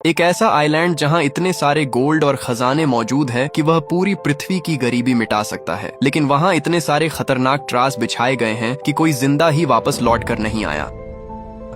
एक ऐसा आइलैंड जहां इतने सारे गोल्ड और खजाने मौजूद है कि वह पूरी पृथ्वी की गरीबी मिटा सकता है, लेकिन वहां इतने सारे खतरनाक ट्रास बिछाए गए हैं कि कोई जिंदा ही वापस लौट कर नहीं आया।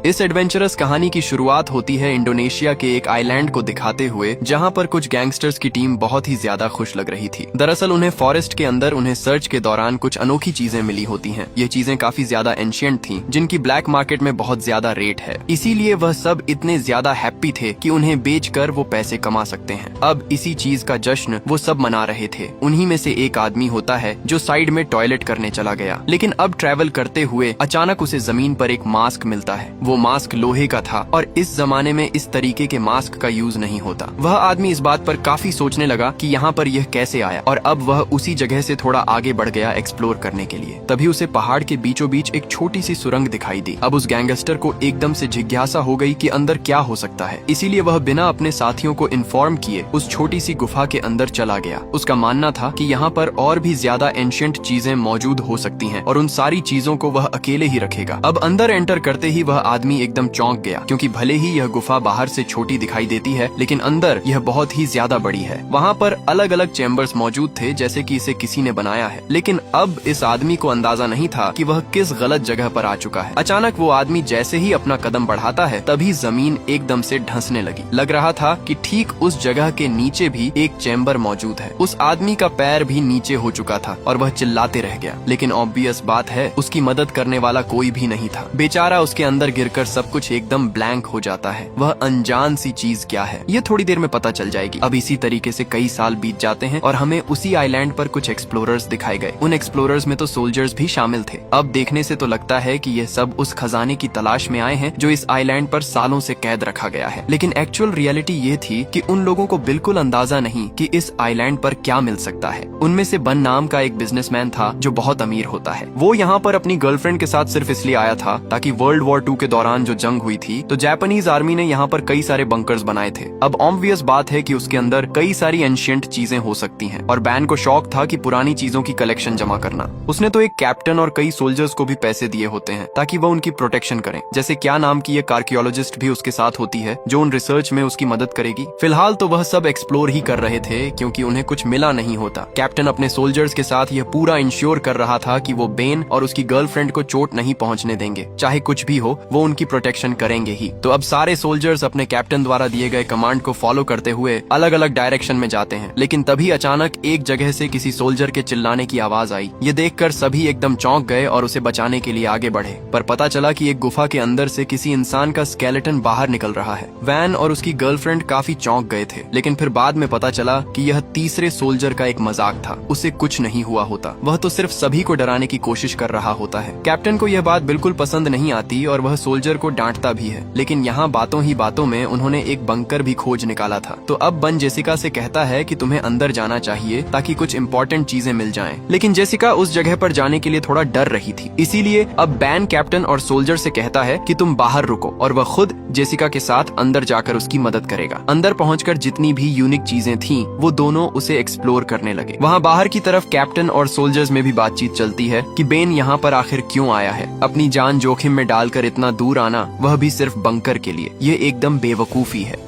इस एडवेंचरस कहानी की शुरुआत होती है इंडोनेशिया के एक आइलैंड को दिखाते हुए, जहां पर कुछ गैंगस्टर्स की टीम बहुत ही ज्यादा खुश लग रही थी। दरअसल उन्हें फॉरेस्ट के अंदर उन्हें सर्च के दौरान कुछ अनोखी चीजें मिली होती हैं। ये चीजें काफी ज्यादा एंशियंट थीं, जिनकी ब्लैक मार्केट में बहुत ज्यादा रेट है। इसीलिए वह सब इतने ज्यादा हैप्पी थे कि उन्हें बेचकर वो पैसे कमा सकते हैं। अब इसी चीज का जश्न वो सब मना रहे थे। उन्हीं में से एक आदमी होता है जो साइड में टॉयलेट करने चला गया, लेकिन अब ट्रैवल करते हुए अचानक उसे जमीन पर एक मास्क मिलता है। वो मास्क लोहे का था और इस जमाने में इस तरीके के मास्क का यूज नहीं होता। वह आदमी इस बात पर काफी सोचने लगा कि यहाँ पर यह कैसे आया, और अब वह उसी जगह से थोड़ा आगे बढ़ गया एक्सप्लोर करने के लिए। तभी उसे पहाड़ के बीचों बीच एक छोटी सी सुरंग दिखाई दी। अब उस गैंगस्टर को एकदम से जिज्ञासा हो गई कि अंदर क्या हो सकता है। इसीलिए वह बिना अपने साथियों को इन्फॉर्म किए उस छोटी सी गुफा के अंदर चला गया। उसका मानना था कि यहाँ पर और भी ज्यादा एंशियंट चीजें मौजूद हो सकती हैं और उन सारी चीजों को वह अकेले ही रखेगा। अब अंदर एंटर करते ही वह आदमी एकदम चौंक गया, क्योंकि भले ही यह गुफा बाहर से छोटी दिखाई देती है, लेकिन अंदर यह बहुत ही ज्यादा बड़ी है। वहाँ पर अलग अलग चैम्बर्स मौजूद थे, जैसे कि इसे किसी ने बनाया है। लेकिन अब इस आदमी को अंदाजा नहीं था कि वह किस गलत जगह पर आ चुका है। अचानक वो आदमी जैसे ही अपना कदम बढ़ाता है, तभी जमीन एकदम से धंसने लगी। लग रहा था कि ठीक उस जगह के नीचे भी एक चैम्बर मौजूद है। उस आदमी का पैर भी नीचे हो चुका था और वह चिल्लाते रह गया, लेकिन ऑब्वियस बात है उसकी मदद करने वाला कोई भी नहीं था। बेचारा उसके अंदर गिरकर सब कुछ एकदम ब्लैंक हो जाता है। वह अनजान सी चीज क्या है, ये थोड़ी देर में पता चल जाएगी। अब इसी तरीके से कई साल बीत जाते हैं और हमें उसी आइलैंड पर कुछ एक्सप्लोरर्स दिखाए गए। उन एक्सप्लोरर्स में तो सोल्जर्स भी शामिल थे। अब देखने से तो लगता है कि ये सब उस खजाने की तलाश में आए हैं जो इस आइलैंड पर सालों से कैद रखा गया है। लेकिन एक्चुअल रियलिटी ये थी कि उन लोगों को बिल्कुल अंदाजा नहीं कि इस आइलैंड पर क्या मिल सकता है। उनमें से बन नाम का एक बिजनेसमैन था जो बहुत अमीर होता है। वो यहाँ पर अपनी गर्लफ्रेंड के साथ सिर्फ इसलिए आया था ताकि वर्ल्ड वॉर 2 के दौरान जो जंग हुई थी, तो जापानीज आर्मी ने यहाँ पर कई सारे बंकर्स बनाए थे। अब ऑब्वियस बात है कि उसके अंदर कई सारी एंशियंट चीजें हो सकती हैं, और बैन को शौक था कि पुरानी चीजों की कलेक्शन जमा करना। उसने तो एक कैप्टन और कई सोल्जर्स को भी पैसे दिए होते हैं ताकि वह उनकी प्रोटेक्शन करें। जैसे क्या नाम की एक आर्कियोलॉजिस्ट भी उसके साथ होती है जो उन रिसर्च में उसकी मदद करेगी। फिलहाल तो वह सब एक्सप्लोर ही कर रहे थे, क्योंकि उन्हें कुछ मिला नहीं होता। कैप्टन अपने सोल्जर्स के साथ यह पूरा इंश्योर कर रहा था कि वो बेन और उसकी गर्लफ्रेंड को चोट नहीं पहुंचने देंगे। चाहे कुछ भी हो, वो उनकी प्रोटेक्शन करेंगे ही। तो अब सारे सोल्जर्स अपने कैप्टन द्वारा दिए गए कमांड को फॉलो करते हुए अलग अलग डायरेक्शन में जाते हैं। लेकिन तभी अचानक एक जगह से किसी सोल्जर के चिल्लाने की आवाज आई। ये देखकर सभी एकदम चौंक गए और उसे बचाने के लिए आगे बढ़े, पर पता चला कि एक गुफा के अंदर से किसी इंसान का स्केलेटन बाहर निकल रहा है। वैन और उसकी गर्लफ्रेंड काफी चौंक गए थे, लेकिन फिर बाद में पता चला कि यह तीसरे सोल्जर का एक मजाक था। उसे कुछ नहीं हुआ होता, वह तो सिर्फ सभी को डराने की कोशिश कर रहा होता है। कैप्टन को यह बात बिल्कुल पसंद नहीं आती और वह सोल्जर को डांटता भी है। लेकिन यहाँ बातों ही बातों में उन्होंने एक बंकर भी खोज निकाला था। तो अब बन जेसिका से कहता है कि तुम्हें अंदर जाना चाहिए ताकि कुछ इंपॉर्टेंट चीजें मिल जाएं। लेकिन जेसिका उस जगह पर जाने के लिए थोड़ा डर रही थी। इसीलिए अब बैन कैप्टन और सोल्जर से कहता है कि तुम बाहर रुको, और वह खुद जेसिका के साथ अंदर जाकर उसकी मदद करेगा। अंदर पहुंचकर जितनी भी यूनिक चीजें थीं, वो दोनों उसे एक्सप्लोर करने लगे। वहाँ बाहर की तरफ कैप्टन और सोल्जर्स में भी बातचीत चलती है कि बेन यहाँ पर आखिर क्यों आया है, अपनी जान जोखिम में डालकर इतना दूर आना, वह भी सिर्फ बंकर के लिए। ये एकदम बेवकूफी है।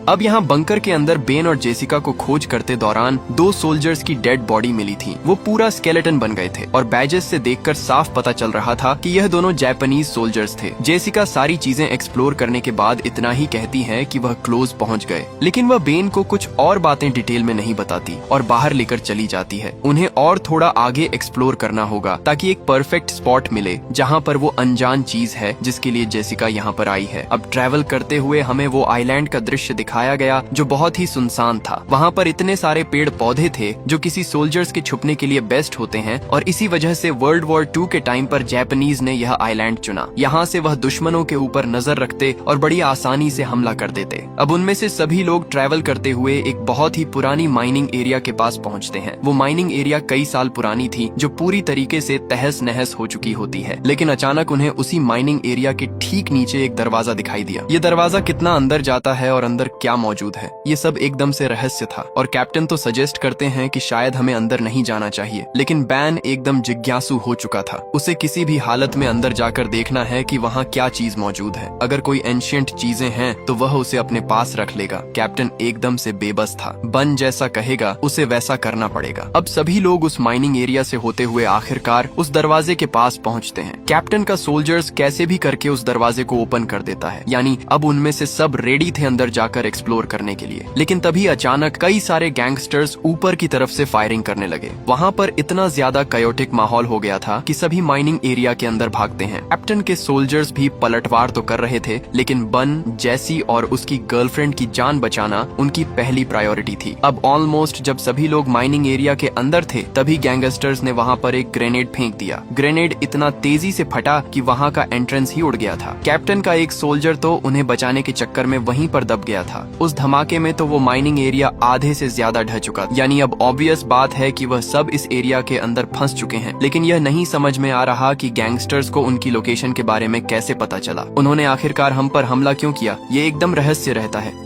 अब यहाँ बंकर के अंदर बेन और जेसिका को खोज करते दौरान 2 सोल्जर्स की डेड बॉडी मिली थी। वो पूरा स्केलेटन बन गए थे और बैजेस से देखकर साफ पता चल रहा था कि यह दोनों जापानीज सोल्जर्स थे। जेसिका सारी चीजें एक्सप्लोर करने के बाद इतना ही कहती है कि वह क्लोज पहुंच गए, लेकिन वह बेन को कुछ और बातें डिटेल में नहीं बताती और बाहर लेकर चली जाती है। उन्हें और थोड़ा आगे एक्सप्लोर करना होगा ताकि एक परफेक्ट स्पॉट मिले जहाँ पर वो अनजान चीज है जिसके लिए जेसिका यहाँ पर आई है। अब ट्रैवल करते हुए हमें वो आइलैंड का दृश्य दिखाया गया जो बहुत ही सुनसान था। वहाँ पर इतने सारे पेड़ पौधे थे जो किसी सोल्जर्स के छुपने के लिए बेस्ट होते हैं, और इसी वजह से वर्ल्ड वॉर 2 के टाइम पर जापानीज ने यह आइलैंड चुना। यहाँ से वह दुश्मनों के ऊपर नजर रखते और बड़ी आसानी से हमला कर देते। अब उनमें से सभी लोग ट्रैवल करते हुए एक बहुत ही पुरानी माइनिंग एरिया के पास पहुँचते हैं। वो माइनिंग एरिया कई साल पुरानी थी, जो पूरी तरीके से तहस नहस हो चुकी होती है। लेकिन अचानक उन्हें उसी माइनिंग एरिया के ठीक नीचे एक दरवाजा दिखाई दिया। ये दरवाजा कितना अंदर जाता है और अंदर क्या मौजूद है। ये सब एकदम से रहस्य था और कैप्टन तो सजेस्ट करते हैं कि शायद हमें अंदर नहीं जाना चाहिए, लेकिन बैन एकदम जिज्ञासु हो चुका था। उसे किसी भी हालत में अंदर जाकर देखना है कि वहाँ क्या चीज मौजूद है। अगर कोई एंशिएंट चीजें हैं तो वह उसे अपने पास रख लेगा। कैप्टन एकदम से बेबस था। बन जैसा कहेगा उसे वैसा करना पड़ेगा। अब सभी लोग उस माइनिंग एरिया से होते हुए आखिरकार उस दरवाजे के पास पहुंचते हैं। कैप्टन का सोल्जर्स कैसे भी करके उस दरवाजे को ओपन कर देता है, यानी अब उनमें से सब रेडी थे अंदर जाकर एक्सप्लोर करने के लिए। लेकिन तभी अचानक कई सारे गैंगस्टर्स ऊपर की तरफ से फायरिंग करने लगे। वहाँ पर इतना ज्यादा कायोटिक माहौल हो गया था कि सभी माइनिंग एरिया के अंदर भागते हैं। कैप्टन के सोल्जर्स भी पलटवार तो कर रहे थे, लेकिन बन, जैसी और उसकी गर्लफ्रेंड की जान बचाना उनकी पहली प्रायोरिटी थी। अब ऑलमोस्ट जब सभी लोग माइनिंग एरिया के अंदर थे तभी गैंगस्टर्स ने वहाँ पर एक ग्रेनेड फेंक दिया। ग्रेनेड इतना तेजी से फटा कि वहाँ का एंट्रेंस ही उड़ गया था। कैप्टन का एक सोल्जर तो उन्हें बचाने के चक्कर में वहीं पर दब गया था। उस धमाके में तो वो माइनिंग एरिया आधे से ज्यादा ढह चुका, यानी अब ऑब्वियस बात है कि वह सब इस एरिया के अंदर फंस चुके हैं। लेकिन यह नहीं समझ में आ रहा कि गैंगस्टर्स को उनकी लोकेशन के बारे में कैसे पता चला, उन्होंने आखिरकार हम पर हमला क्यों किया, ये एकदम रहस्य रहता है।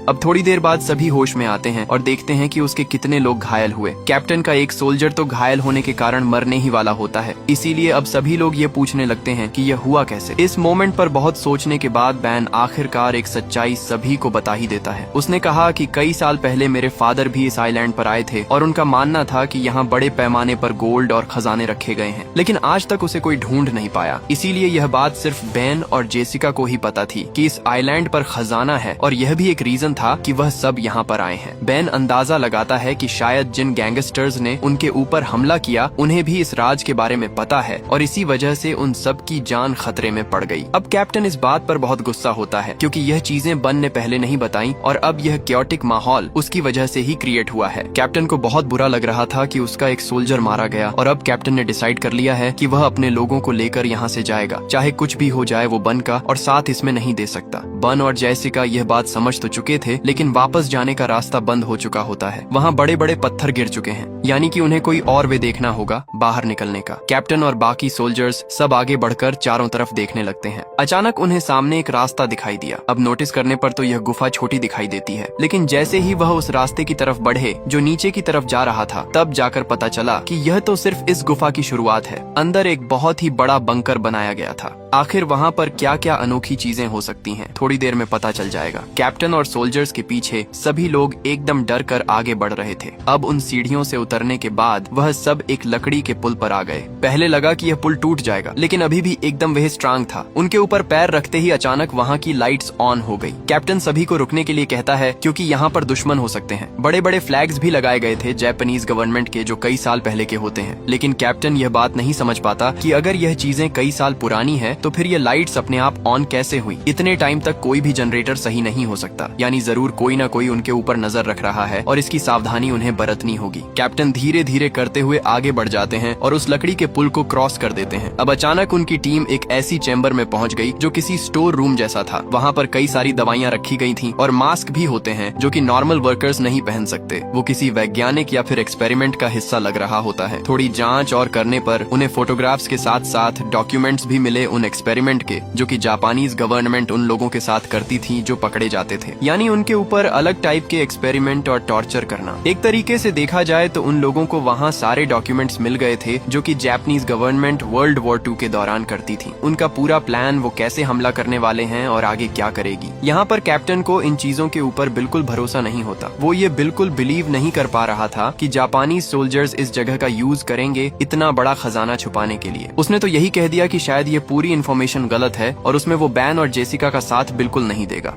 अब थोड़ी देर बाद सभी होश में आते हैं और देखते हैं कि उसके कितने लोग घायल हुए। कैप्टन का एक सोल्जर तो घायल होने के कारण मरने ही वाला होता है। इसीलिए अब सभी लोग ये पूछने लगते हैं कि यह हुआ कैसे। इस मोमेंट पर बहुत सोचने के बाद बैन आखिरकार एक सच्चाई सभी को बता ही देता है। उसने कहा कि कई साल पहले मेरे फादर भी इस आइलैंड पर आए थे और उनका मानना था कि यहाँ बड़े पैमाने पर गोल्ड और खजाने रखे गए हैं, लेकिन आज तक उसे कोई ढूंढ नहीं पाया। इसीलिए यह बात सिर्फ बैन और जेसिका को ही पता थी कि इस आइलैंड पर खजाना है, और यह भी एक रीजन था कि वह सब यहाँ पर आए हैं। बैन अंदाजा लगाता है कि शायद जिन गैंगस्टर्स ने उनके ऊपर हमला किया उन्हें भी इस राज के बारे में पता है और इसी वजह से उन सब की जान खतरे में पड़ गई। अब कैप्टन इस बात पर बहुत गुस्सा होता है क्योंकि यह चीजें बन ने पहले नहीं बताई और अब यह क्योटिक माहौल उसकी वजह से ही क्रिएट हुआ है। कैप्टन को बहुत बुरा लग रहा था कि उसका एक सोल्जर मारा गया और अब कैप्टन ने डिसाइड कर लिया है कि वह अपने लोगों को लेकर यहाँ से जाएगा, चाहे कुछ भी हो जाए वो बन का और साथ इसमें नहीं दे सकता। बन और जैसिका यह बात समझ तो चुके थे, लेकिन वापस जाने का रास्ता बंद हो चुका होता है। वहाँ बड़े बड़े पत्थर गिर चुके हैं, यानी कि उन्हें कोई और वे देखना होगा बाहर निकलने का। कैप्टन और बाकी सोल्जर्स सब आगे बढ़कर चारों तरफ देखने लगते हैं। अचानक उन्हें सामने एक रास्ता दिखाई दिया। अब नोटिस करने पर तो यह गुफा छोटी दिखाई देती है, लेकिन जैसे ही वह उस रास्ते की तरफ बढ़े जो नीचे की तरफ जा रहा था, तब जाकर पता चला कि यह तो सिर्फ इस गुफा की शुरुआत है। अंदर एक बहुत ही बड़ा बंकर बनाया गया था। आखिर वहाँ पर क्या क्या अनोखी चीजें हो सकती हैं, थोड़ी देर में पता चल जाएगा। कैप्टन और सोल्जर्स के पीछे सभी लोग एकदम डर कर आगे बढ़ रहे थे। अब उन सीढ़ियों से उतरने के बाद वह सब एक लकड़ी के पुल पर आ गए। पहले लगा कि यह पुल टूट जाएगा, लेकिन अभी भी एकदम वह स्ट्रांग था। उनके ऊपर पैर रखते ही अचानक वहाँ की लाइट्स ऑन हो गई। कैप्टन सभी को रुकने के लिए कहता है क्योंकि यहाँ पर दुश्मन हो सकते हैं। बड़े बड़े फ्लैग्स भी लगाए गए थे जापानीज गवर्नमेंट के, जो कई साल पहले के होते हैं। लेकिन कैप्टन यह बात नहीं समझ पाता कि अगर यह चीजें कई साल पुरानी है तो फिर ये लाइट्स अपने आप ऑन कैसे हुई। इतने टाइम तक कोई भी जनरेटर सही नहीं हो सकता, यानी जरूर कोई ना कोई उनके ऊपर नजर रख रहा है और इसकी सावधानी उन्हें बरतनी होगी। कैप्टन धीरे धीरे करते हुए आगे बढ़ जाते हैं और उस लकड़ी के पुल को क्रॉस कर देते हैं। अब अचानक उनकी टीम एक ऐसी चैम्बर में पहुंच गई जो किसी स्टोर रूम जैसा था। वहाँ पर कई सारी दवाइयाँ रखी गई थी और मास्क भी होते हैं जो कि नॉर्मल वर्कर्स नहीं पहन सकते। वो किसी वैज्ञानिक या फिर एक्सपेरिमेंट का हिस्सा लग रहा होता है। थोड़ी जांच और करने पर उन्हें फोटोग्राफ्स के साथ साथ डॉक्यूमेंट्स भी मिले उन एक्सपेरिमेंट के, जो कि जापानीज गवर्नमेंट उन लोगों के साथ करती थी जो पकड़े जाते थे, यानी उनके ऊपर अलग टाइप के एक्सपेरिमेंट और टॉर्चर करना। एक तरीके से देखा जाए तो उन लोगों को वहाँ सारे डॉक्यूमेंट्स मिल गए थे जो कि जापानीज गवर्नमेंट वर्ल्ड वॉर 2 के दौरान करती थी। उनका पूरा प्लान, वो कैसे हमला करने वाले हैं और आगे क्या करेगी। यहाँ पर कैप्टन को इन चीजों के ऊपर बिल्कुल भरोसा नहीं होता। वो ये बिल्कुल बिलीव नहीं कर पा रहा था कि जापानी सोल्जर्स इस जगह का यूज करेंगे इतना बड़ा खजाना छुपाने के लिए। उसने तो यही कह दिया कि शायद ये पूरी इन्फॉर्मेशन गलत है और उसमें वो बैन और जेसिका का साथ बिल्कुल नहीं देगा।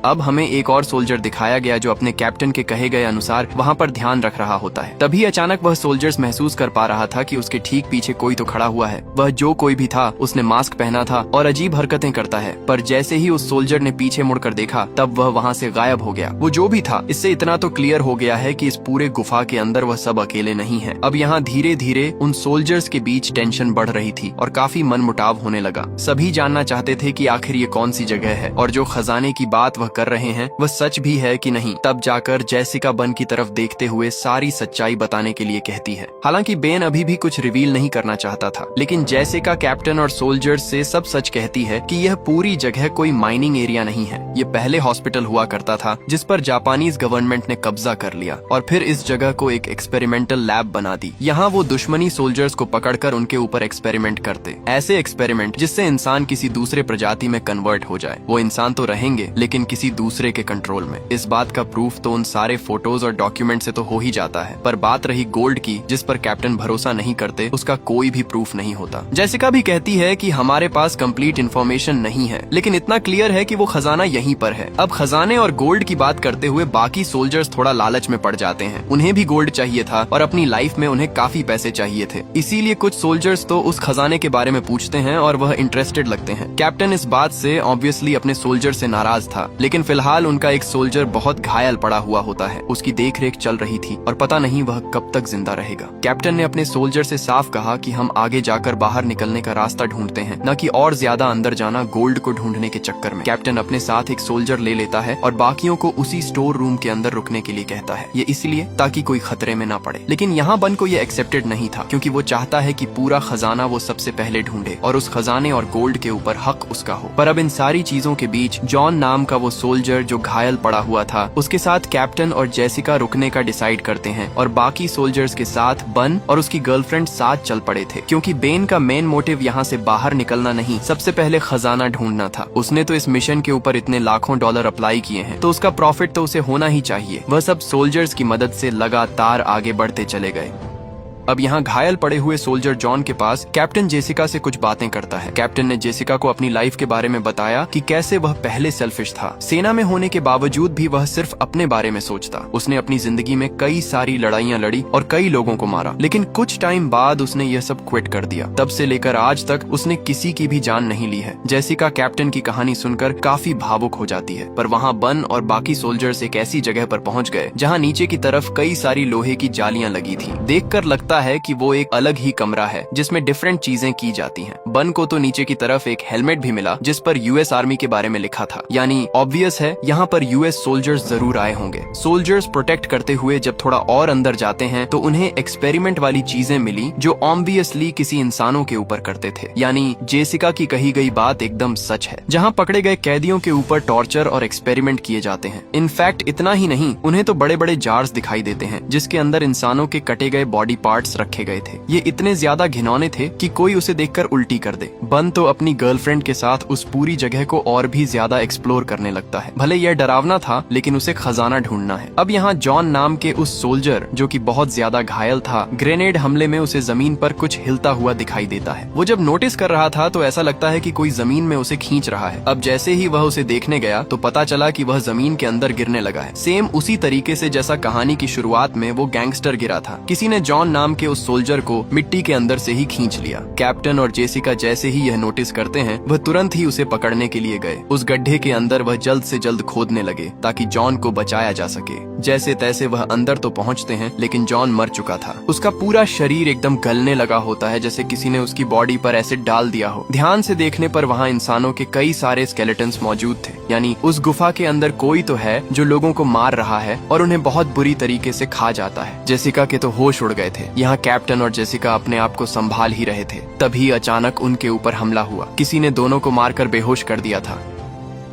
अब हमें एक और सोल्जर दिखाया गया जो अपने कैप्टन के कहे गए अनुसार वहाँ पर ध्यान रख रहा होता है। तभी अचानक वह सोल्जर्स महसूस कर पा रहा था कि उसके ठीक पीछे कोई तो खड़ा हुआ है। वह जो कोई भी था उसने मास्क पहना था और अजीब हरकतें करता है, पर जैसे ही उस सोल्जर ने पीछे मुड़कर देखा तब वह वहाँ से गायब हो गया। वो जो भी था, इससे इतना तो क्लियर हो गया है कि इस पूरे गुफा के अंदर वह सब अकेले नहीं है। अब यहाँ धीरे धीरे उन सोल्जर्स के बीच टेंशन बढ़ रही थी और काफी मनमुटाव होने लगा। सभी जानना चाहते थे कि आखिर ये कौन सी जगह है और जो खजाने की बात वह कर रहे हैं वह सच भी है कि नहीं। तब जाकर जेसिका बन की तरफ देखते हुए सारी सच्चाई बताने के लिए कहती है। हालांकि बेन अभी भी कुछ रिवील नहीं करना चाहता था, लेकिन जेसिका कैप्टन और सोल्जर्स से सब सच कहती है कि यह पूरी जगह कोई माइनिंग एरिया नहीं है। ये पहले हॉस्पिटल हुआ करता था जिस पर जापानीज गवर्नमेंट ने कब्जा कर लिया और फिर इस जगह को एक एक्सपेरिमेंटल लैब बना दी। यहाँ वो दुश्मनी सोल्जर्स को पकड़कर उनके ऊपर एक्सपेरिमेंट करते, ऐसे एक्सपेरिमेंट जिससे इंसान किसी दूसरे प्रजाति में कन्वर्ट हो जाए। वो इंसान तो रहेंगे लेकिन किसी दूसरे के कंट्रोल में। इस बात का प्रूफ तो उन सारे फोटोज और डॉक्यूमेंट से तो हो ही जाता है, पर बात रही गोल्ड की जिस पर कैप्टन भरोसा नहीं करते, उसका कोई भी प्रूफ नहीं होता। जेसिका भी कहती है कि हमारे पास कंप्लीट इन्फॉर्मेशन नहीं है, लेकिन इतना क्लियर है कि वो खजाना यहीं पर है। अब खजाने और गोल्ड की बात करते हुए बाकी सोल्जर्स थोड़ा लालच में पड़ जाते हैं। उन्हें भी गोल्ड चाहिए था और अपनी लाइफ में उन्हें काफी पैसे चाहिए थे, इसीलिए कुछ सोल्जर्स तो उस खजाने के बारे में पूछते हैं और वह इंटरेस्टेड लगते हैं। कैप्टन इस बात से ऑब्वियसली अपने सोल्जर से नाराज था, लेकिन फिलहाल उनका एक सोल्जर बहुत घायल पड़ा हुआ होता है। उसकी देखरेख चल रही थी और पता नहीं वह कब तक जिंदा रहेगा। कैप्टन ने अपने सोल्जर से साफ कहा कि हम आगे जाकर बाहर निकलने का रास्ता ढूंढते हैं, न कि और ज्यादा अंदर जाना गोल्ड को ढूंढने के चक्कर में। कैप्टन अपने साथ एक सोल्जर ले लेता है और बाकियों को उसी स्टोर रूम के अंदर रुकने के लिए कहता है। ये इसलिए ताकि कोई खतरे में ना पड़े। लेकिन यहाँ बन को ये एक्सेप्टेड नहीं था, क्योंकि वो चाहता है कि पूरा खजाना वो सबसे पहले ढूंढे और उस खजाने और गोल्ड के ऊपर हक उसका हो। पर अब इन सारी चीजों के बीच जॉन नाम का वो सोल्जर जो घायल पड़ा हुआ था, उसके साथ कैप्टन और जेसिका रुकने का डिसाइड करते हैं और बाकी सोल्जर्स के साथ बन और उसकी गर्लफ्रेंड साथ चल पड़े थे, क्योंकि बेन का मेन मोटिव यहाँ से बाहर निकलना नहीं, सबसे पहले खजाना ढूंढना था। उसने तो इस मिशन के ऊपर इतने लाखों डॉलर अप्लाई किए हैं, तो उसका प्रॉफिट तो उसे होना ही चाहिए। वह सब सोल्जर्स की मदद से लगातार आगे बढ़ते चले गए। अब यहाँ घायल पड़े हुए सोल्जर जॉन के पास कैप्टन जेसिका से कुछ बातें करता है। कैप्टन ने जेसिका को अपनी लाइफ के बारे में बताया कि कैसे वह पहले सेल्फिश था। सेना में होने के बावजूद भी वह सिर्फ अपने बारे में सोचता। उसने अपनी जिंदगी में कई सारी लड़ाइयाँ लड़ी और कई लोगों को मारा, लेकिन कुछ टाइम बाद उसने यह सब क्विट कर दिया। तब से लेकर आज तक उसने किसी की भी जान नहीं ली है। जेसिका कैप्टन की कहानी सुनकर काफी भावुक हो जाती है, पर वहाँ बन और बाकी सोल्जर्स एक ऐसी जगह पर पहुँच गए जहाँ नीचे की तरफ कई सारी लोहे की जालियां लगी थी। देखकर लगता है कि वो एक अलग ही कमरा है जिसमें डिफरेंट चीजें की जाती हैं। बन को तो नीचे की तरफ एक हेलमेट भी मिला जिस पर यूएस आर्मी के बारे में लिखा था, यानी ऑब्वियस है यहाँ पर यूएस सोल्जर्स जरूर आए होंगे। सोल्जर्स प्रोटेक्ट करते हुए जब थोड़ा और अंदर जाते हैं तो उन्हें एक्सपेरिमेंट वाली चीजें मिली जो ऑब्वियसली किसी इंसानों के ऊपर करते थे, यानी जेसिका की कही गई बात एकदम सच है। जहाँ पकड़े गए कैदियों के ऊपर टॉर्चर और एक्सपेरिमेंट किए जाते हैं। इनफैक्ट इतना ही नहीं, उन्हें तो बड़े बड़े जार्स दिखाई देते हैं जिसके अंदर इंसानों के कटे गए बॉडी पार्ट्स रखे गए थे। ये इतने ज्यादा घिनौने थे कि कोई उसे देखकर उल्टी कर दे। बन तो अपनी गर्लफ्रेंड के साथ उस पूरी जगह को और भी ज्यादा एक्सप्लोर करने लगता है। भले यह डरावना था, लेकिन उसे खजाना ढूंढना है। अब यहाँ जॉन नाम के उस सोल्जर जो कि बहुत ज्यादा घायल था, ग्रेनेड हमले में उसे जमीन पर कुछ हिलता हुआ दिखाई देता है। वो जब नोटिस कर रहा था तो ऐसा लगता है कि कोई जमीन में उसे खींच रहा है। अब जैसे ही वह उसे देखने गया तो पता चला कि वह जमीन के अंदर गिरने लगा है, सेम उसी तरीके से जैसा कहानी की शुरुआत में वो गैंगस्टर गिरा था। किसी ने जॉन नाम के उस सोल्जर को मिट्टी के अंदर से ही खींच लिया। कैप्टन और जेसिका जैसे ही यह नोटिस करते हैं, वह तुरंत ही उसे पकड़ने के लिए गए। उस गड्ढे के अंदर वह जल्द से जल्द खोदने लगे ताकि जॉन को बचाया जा सके। जैसे तैसे वह अंदर तो पहुंचते हैं, लेकिन जॉन मर चुका था। उसका पूरा शरीर एकदम गलने लगा होता है, जैसे किसी ने उसकी बॉडी पर एसिड डाल दिया हो। ध्यान से देखने पर वहाँ इंसानों के कई सारे स्केलेटन्स मौजूद थे, यानी उस गुफा के अंदर कोई तो है जो लोगों को मार रहा है और उन्हें बहुत बुरी तरीके से खा जाता है। जेसिका के तो होश उड़ गए थे। यहाँ कैप्टन और जेसिका अपने आप को संभाल ही रहे थे, तभी अचानक उनके ऊपर हमला हुआ। किसी ने दोनों को मारकर बेहोश कर दिया था।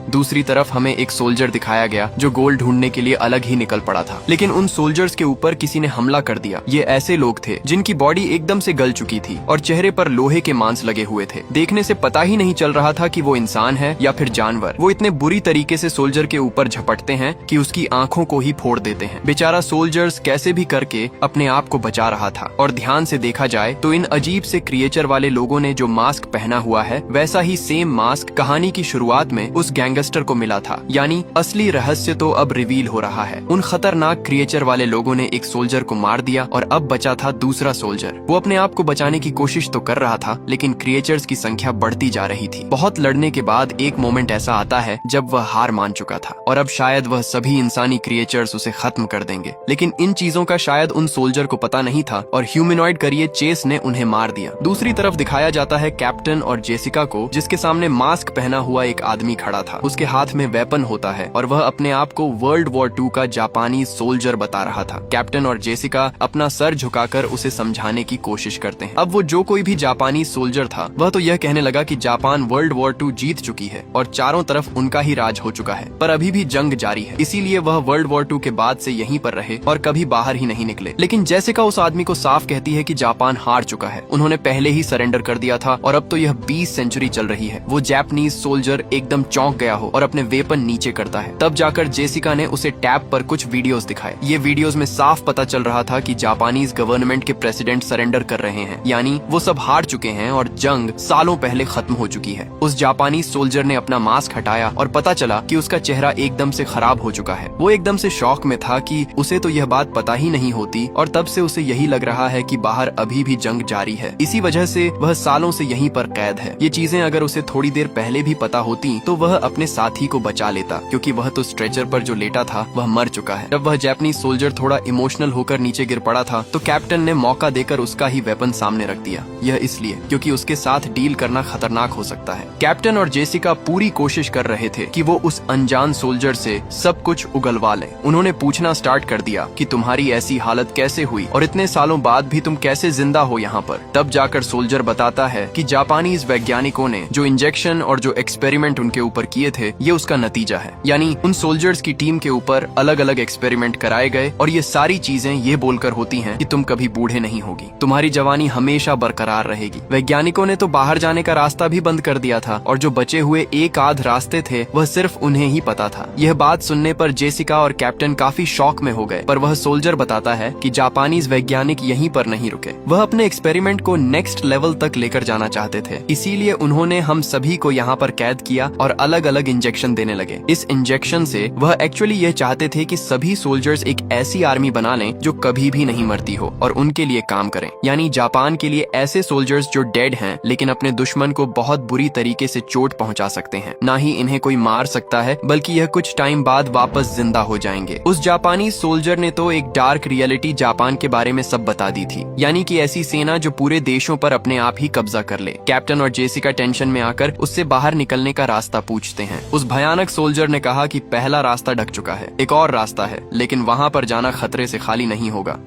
दूसरी तरफ हमें एक सोल्जर दिखाया गया जो गोल्ड ढूंढने के लिए अलग ही निकल पड़ा था, लेकिन उन सोल्जर्स के ऊपर किसी ने हमला कर दिया। ये ऐसे लोग थे जिनकी बॉडी एकदम से गल चुकी थी और चेहरे पर लोहे के मांस लगे हुए थे। देखने से पता ही नहीं चल रहा था कि वो इंसान है या फिर जानवर। वो इतने बुरी तरीके से सोल्जर के ऊपर झपटते हैं कि उसकी आंखों को ही फोड़ देते हैं। बेचारा सोल्जर्स कैसे भी करके अपने आप को बचा रहा था। और ध्यान से देखा जाए तो इन अजीब से क्रिएचर वाले लोगों ने जो मास्क पहना हुआ है, वैसा ही सेम मास्क कहानी की शुरुआत में उस गैंगस्टर को मिला था। यानी असली रहस्य तो अब रिवील हो रहा है। उन खतरनाक क्रिएचर वाले लोगों ने एक सोल्जर को मार दिया और अब बचा था दूसरा सोल्जर। वो अपने आप को बचाने की कोशिश तो कर रहा था, लेकिन क्रिएचर्स की संख्या बढ़ती जा रही थी। बहुत लड़ने के बाद एक मोमेंट ऐसा आता है जब वह हार मान चुका था और अब शायद वह सभी इंसानी क्रिएचर्स उसे खत्म कर देंगे। लेकिन इन चीजों का शायद उन सोल्जर को पता नहीं था और ह्यूमनॉइड करिए चेस ने उन्हें मार दिया। दूसरी तरफ दिखाया जाता है कैप्टन और जेसिका को, जिसके सामने मास्क पहना हुआ एक आदमी खड़ा था। था। उसके हाथ में वेपन होता है और वह अपने आप को वर्ल्ड वॉर 2 का जापानी सोल्जर बता रहा था। कैप्टन और जेसिका अपना सर झुकाकर उसे समझाने की कोशिश करते हैं। अब वो जो कोई भी जापानी सोल्जर था वह तो यह कहने लगा कि जापान वर्ल्ड वॉर 2 जीत चुकी है और चारों तरफ उनका ही राज हो चुका है, पर अभी भी जंग जारी है, इसीलिए वह वर्ल्ड वॉर 2 के बाद से यहीं पर रहे और कभी बाहर ही नहीं निकले। लेकिन जेसिका उस आदमी को साफ कहती है कि जापान हार चुका है, उन्होंने पहले ही सरेंडर कर दिया था और अब तो यह 20 सेंचुरी चल रही है। वो जापानीज सोल्जर एकदम चौंक गया हो और अपने वेपन नीचे करता है। तब जाकर जेसिका ने उसे टैब पर कुछ वीडियोस दिखाए। ये वीडियोस में साफ पता चल रहा था कि जापानीज गवर्नमेंट के प्रेसिडेंट सरेंडर कर रहे हैं, यानी वो सब हार चुके हैं और जंग सालों पहले खत्म हो चुकी है। उस जापानी सोल्जर ने अपना मास्क हटाया और पता चला कि उसका चेहरा एकदम से खराब हो चुका है। वो एकदम से शॉक में था कि उसे तो यह बात पता ही नहीं होती और तब से उसे यही लग रहा है कि बाहर अभी भी जंग जारी है। इसी वजह से वह सालों से यहीं पर कैद है। ये चीजें अगर उसे थोड़ी देर पहले भी पता होती तो वह अपने साथी को बचा लेता, क्योंकि वह तो स्ट्रेचर पर जो लेटा था वह मर चुका है। जब वह जापानी सोल्जर थोड़ा इमोशनल होकर नीचे गिर पड़ा था तो कैप्टन ने मौका देकर उसका ही वेपन सामने रख दिया। यह इसलिए क्योंकि उसके साथ डील करना खतरनाक हो सकता है। कैप्टन और जेसिका पूरी कोशिश कर रहे थे कि वो उस अनजान सोल्जर से सब कुछ उगलवा लें। उन्होंने पूछना स्टार्ट कर दिया कि तुम्हारी ऐसी हालत कैसे हुई और इतने सालों बाद भी तुम कैसे जिंदा हो यहाँ पर। तब जाकर सोल्जर बताता है कि जापानीज वैज्ञानिकों ने जो इंजेक्शन और जो एक्सपेरिमेंट उनके ऊपर किए थे ये उसका नतीजा है, यानी उन सोल्जर्स की टीम के ऊपर अलग अलग एक्सपेरिमेंट कराए गए और ये सारी चीजें ये बोलकर होती हैं कि तुम कभी बूढ़े नहीं होगी, तुम्हारी जवानी हमेशा बरकरार रहेगी। वैज्ञानिकों ने तो बाहर जाने का रास्ता भी बंद कर दिया था और जो बचे हुए एक आध रास्ते थे वह सिर्फ उन्हें ही पता था। यह बात सुनने पर जेसिका और कैप्टन काफी शॉक में हो गए, पर वह सोल्जर बताता है कि जापानीज वैज्ञानिक यहीं पर नहीं रुके, वह अपने एक्सपेरिमेंट को नेक्स्ट लेवल तक लेकर जाना चाहते थे, इसीलिए उन्होंने हम सभी को यहाँ पर कैद किया और अलग अलग इंजेक्शन देने लगे। इस इंजेक्शन से वह एक्चुअली यह चाहते थे कि सभी सोल्जर्स एक ऐसी आर्मी बना लें जो कभी भी नहीं मरती हो और उनके लिए काम करें, यानी जापान के लिए ऐसे सोल्जर्स जो डेड हैं लेकिन अपने दुश्मन को बहुत बुरी तरीके से चोट पहुंचा सकते हैं। ना ही इन्हें कोई मार सकता है बल्कि यह कुछ टाइम बाद वापस जिंदा हो जाएंगे। उस जापानी सोल्जर ने तो एक डार्क रियलिटी जापान के बारे में सब बता दी थी, यानी कि ऐसी सेना जो पूरे देशों पर अपने आप ही कब्जा कर ले। कैप्टन और जेसिका टेंशन में आकर उससे बाहर निकलने का रास्ता पूछते हैं। उस भयानक सोल्जर ने कहा कि पहला रास्ता ढक चुका है, एक और रास्ता है, लेकिन वहां पर जाना खतरे से खाली नहीं होगा।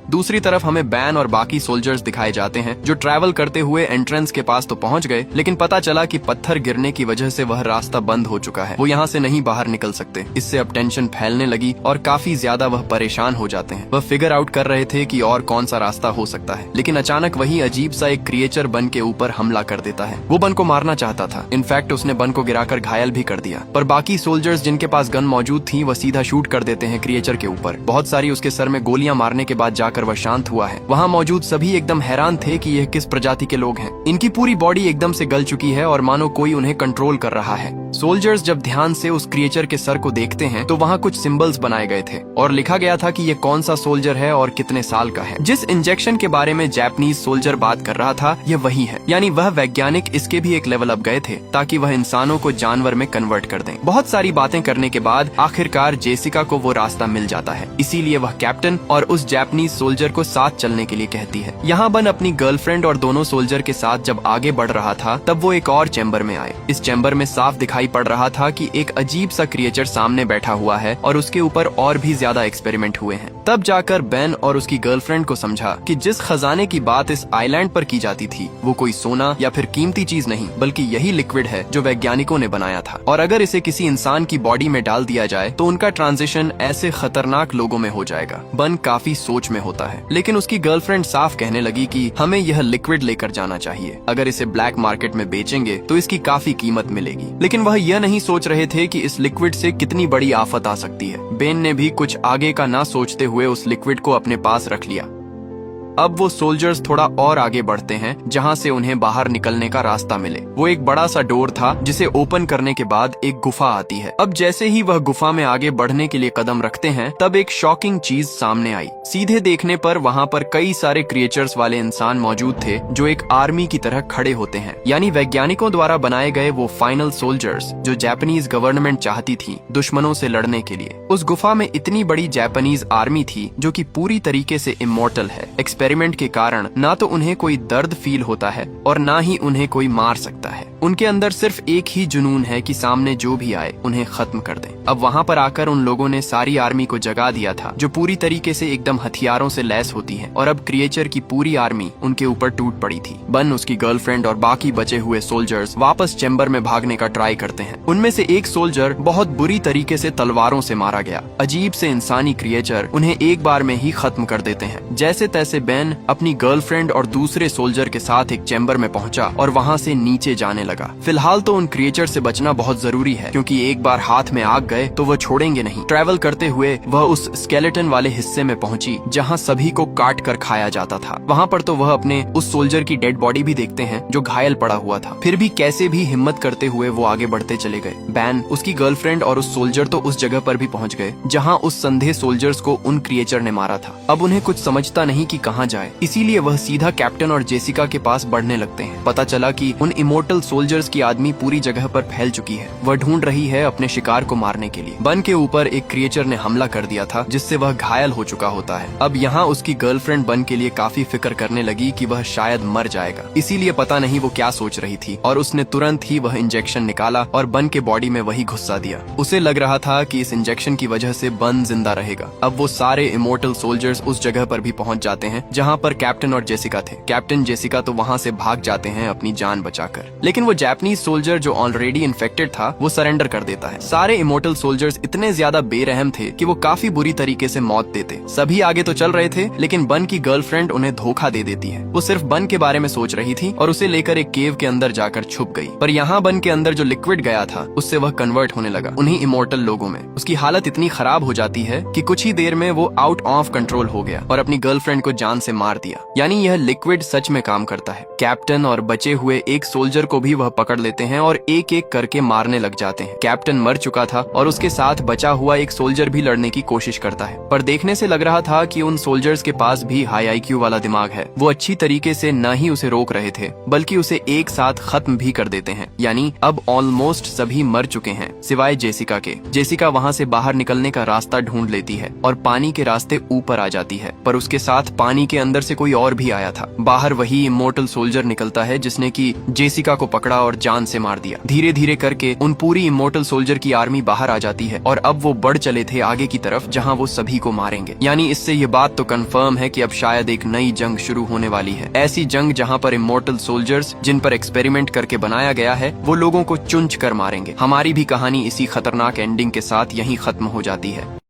दूसरी तरफ हमें बैन और बाकी सोल्जर्स दिखाए जाते हैं जो ट्रैवल करते हुए एंट्रेंस के पास तो पहुंच गए, लेकिन पता चला कि पत्थर गिरने की वजह से वह रास्ता बंद हो चुका है, वो यहाँ से नहीं बाहर निकल सकते। इससे अब टेंशन फैलने लगी और काफी ज्यादा वह परेशान हो जाते हैं। वह फिगर आउट कर रहे थे कि और कौन सा रास्ता हो सकता है, लेकिन अचानक वही अजीब सा एक क्रिएचर बन के ऊपर हमला कर देता है। वो बन को मारना चाहता था, इनफैक्ट उसने बन को गिराकर घायल भी कर दिया, पर बाकी सोल्जर्स जिनके पास गन मौजूद थी वह सीधा शूट कर देते हैं क्रिएचर के ऊपर। बहुत सारी उसके सर में गोलियां मारने के बाद जाकर वह शांत हुआ है। वहाँ मौजूद सभी एकदम हैरान थे कि यह किस प्रजाति के लोग हैं। इनकी पूरी बॉडी एकदम से गल चुकी है और मानो कोई उन्हें कंट्रोल कर रहा है। सोल्जर्स जब ध्यान से उस क्रिएचर के सर को देखते हैं तो वहाँ कुछ सिंबल्स बनाए गए थे और लिखा गया था कि ये कौन सा सोल्जर है और कितने साल का है। जिस इंजेक्शन के बारे में जापानीज सोल्जर बात कर रहा था यह वही है, यानी वह वैज्ञानिक इसके भी एक लेवल अप गए थे ताकि वह इंसानों को जानवर में कन्वर्ट कर दें। बहुत सारी बातें करने के बाद आखिरकार जेसिका को वो रास्ता मिल जाता है, इसीलिए वह कैप्टन और उस जापानीज सोल्जर को साथ चलने के लिए कहती है। यहाँ बन अपनी गर्लफ्रेंड और दोनों सोल्जर के साथ जब आगे बढ़ रहा था तब वो एक और चैम्बर में आए। इस चैम्बर में साफ दिखाई पड़ रहा था कि एक अजीब सा क्रिएचर सामने बैठा हुआ है और उसके ऊपर और भी ज्यादा एक्सपेरिमेंट हुए हैं। तब जाकर बेन और उसकी गर्लफ्रेंड को समझा कि जिस खजाने की बात इस आइलैंड पर की जाती थी वो कोई सोना या फिर कीमती चीज नहीं बल्कि यही लिक्विड है जो वैज्ञानिकों ने बनाया था, और अगर इसे किसी इंसान की बॉडी में डाल दिया जाए तो उनका ट्रांजिशन ऐसे खतरनाक लोगों में हो जाएगा। बन काफी सोच में होता है, लेकिन उसकी गर्लफ्रेंड साफ कहने लगी कि हमें यह लिक्विड लेकर जाना चाहिए, अगर इसे ब्लैक मार्केट में बेचेंगे तो इसकी काफी कीमत मिलेगी। लेकिन वह यह नहीं सोच रहे थे कि इस लिक्विड से कितनी बड़ी आफत आ सकती है। बेन ने भी कुछ आगे का ना सोचते हुए उस लिक्विड को अपने पास रख लिया। अब वो सोल्जर्स थोड़ा और आगे बढ़ते हैं जहाँ से उन्हें बाहर निकलने का रास्ता मिले। वो एक बड़ा सा डोर था जिसे ओपन करने के बाद एक गुफा आती है। अब जैसे ही वह गुफा में आगे बढ़ने के लिए कदम रखते हैं तब एक शॉकिंग चीज सामने आई। सीधे देखने पर वहाँ पर कई सारे क्रिएचर्स वाले इंसान मौजूद थे जो एक आर्मी की तरह खड़े होते हैं, यानी वैज्ञानिकों द्वारा बनाए गए वो फाइनल सोल्जर्स जो जापानीज गवर्नमेंट चाहती थी दुश्मनों से लड़ने के लिए। उस गुफा में इतनी बड़ी जापानीज आर्मी थी जो कि पूरी तरीके से इमॉर्टल है। एक्सपेरिमेंट के कारण ना तो उन्हें कोई दर्द फील होता है और ना ही उन्हें कोई मार सकता है। उनके अंदर सिर्फ एक ही जुनून है कि सामने जो भी आए उन्हें खत्म कर दें। अब वहाँ पर आकर उन लोगों ने सारी आर्मी को जगा दिया था, जो पूरी तरीके से एकदम हथियारों से लैस होती है, और अब क्रिएचर की पूरी आर्मी उनके ऊपर टूट पड़ी थी। बन, उसकी गर्लफ्रेंड और बाकी बचे हुए सोल्जर्स वापस चैम्बर में भागने का ट्राई करते हैं। उनमें से एक सोल्जर बहुत बुरी तरीके से तलवारों से मारा गया। अजीब से इंसानी क्रिएचर उन्हें एक बार में ही खत्म कर देते हैं। जैसे तैसे बेन अपनी गर्लफ्रेंड और दूसरे सोल्जर के साथ एक चैम्बर में पहुंचा और वहां से नीचे जाने लगा। फिलहाल तो उन क्रिएचर से बचना बहुत जरूरी है, क्योंकि एक बार हाथ में आग गए तो वह छोड़ेंगे नहीं। ट्रैवल करते हुए वह उस स्केलेटन वाले हिस्से में पहुंची जहां सभी को काट कर खाया जाता था। वहां पर तो वह अपने उस सोल्जर की डेड बॉडी भी देखते हैं जो घायल पड़ा हुआ था। फिर भी कैसे भी हिम्मत करते हुए वो आगे बढ़ते चले गए। बैन, उसकी गर्लफ्रेंड और उस सोल्जर तो उस जगह पर भी पहुंच गए जहां उस संदेह सोल्जर्स को उन क्रिएचर ने मारा था। अब उन्हें कुछ समझता नहीं कि कहां जाए, इसीलिए वह सीधा कैप्टन और जेसिका के पास बढ़ने लगते हैं। पता चला कि उन इमोर्टल सोल्जर्स की आदमी पूरी जगह पर फैल चुकी है। वह ढूंढ रही है अपने शिकार को मारने के लिए। बन के ऊपर एक क्रिएचर ने हमला कर दिया था, जिससे वह घायल हो चुका होता है। अब यहाँ उसकी गर्लफ्रेंड बन के लिए काफी फिक्र करने लगी कि वह शायद मर जाएगा, इसीलिए पता नहीं वो क्या सोच रही थी, और उसने तुरंत ही वह इंजेक्शन निकाला और बन के बॉडी में वही घुसा दिया। उसे लग रहा था कि इस इंजेक्शन की वजह से बन जिंदा रहेगा। अब वो सारे इमोर्टल सोल्जर्स उस जगह पर भी पहुंच जाते हैं जहां पर कैप्टन और जेसिका थे। कैप्टन जेसिका तो वहां से भाग जाते हैं अपनी जान बचाकर, लेकिन वो जापानीज सोल्जर जो ऑलरेडी इन्फेक्टेड था वो सरेंडर कर देता है। सारे इमोर्टल सोल्जर्स इतने ज्यादा बेरहम थे कि वो काफी बुरी तरीके से मौत देते। सभी आगे तो चल रहे थे, लेकिन बन की गर्लफ्रेंड उन्हें धोखा दे देती है। वो सिर्फ बन के बारे में सोच रही थी और उसे लेकर एक केव के अंदर जाकर छुप गई। पर यहाँ बन के अंदर जो लिक्विड गया था उससे वह कन्वर्ट होने लगा उन्हीं इमोर्टल लोगों में। उसकी हालत इतनी खराब हो जाती है कि कुछ ही देर में वो आउट ऑफ कंट्रोल हो गया और अपनी गर्लफ्रेंड को जान से मार दिया। यानी यह लिक्विड सच में काम करता है। कैप्टन और बचे हुए एक सोल्जर को भी वह पकड़ लेते हैं और एक एक करके मारने लग जाते हैं। कैप्टन मर चुका था और उसके साथ बचा हुआ एक सोल्जर भी लड़ने की कोशिश करता है, पर देखने से लग रहा था कि उन सोल्जर्स के पास भी हाई IQ वाला दिमाग है। वो अच्छी तरीके से न ही उसे रोक रहे थे, बल्कि उसे एक साथ खत्म भी कर देते हैं। यानी अब ऑलमोस्ट सभी मर चुके हैं सिवाय जेसिका के। जेसिका वहाँ से बाहर निकलने का रास्ता ढूंढ लेती है और पानी के रास्ते ऊपर आ जाती है, पर उसके साथ पानी के अंदर से कोई और भी आया था। बाहर वही इमोर्टल सोल्जर निकलता है जिसने की जेसिका को पकड़ा और जान से मार दिया। धीरे धीरे करके उन पूरी इमोर्टल सोल्जर की आर्मी बाहर आ जाती है और अब वो बढ़ चले थे आगे की तरफ जहां वो सभी को मारेंगे। यानी इससे ये बात तो कंफर्म है कि अब शायद एक नई जंग शुरू होने वाली है। ऐसी जंग जहां पर इमोर्टल सोल्जर्स जिन पर एक्सपेरिमेंट करके बनाया गया है वो लोगों को चुंच कर मारेंगे। हमारी भी कहानी इसी खतरनाक एंडिंग के साथ यहीं खत्म हो जाती है।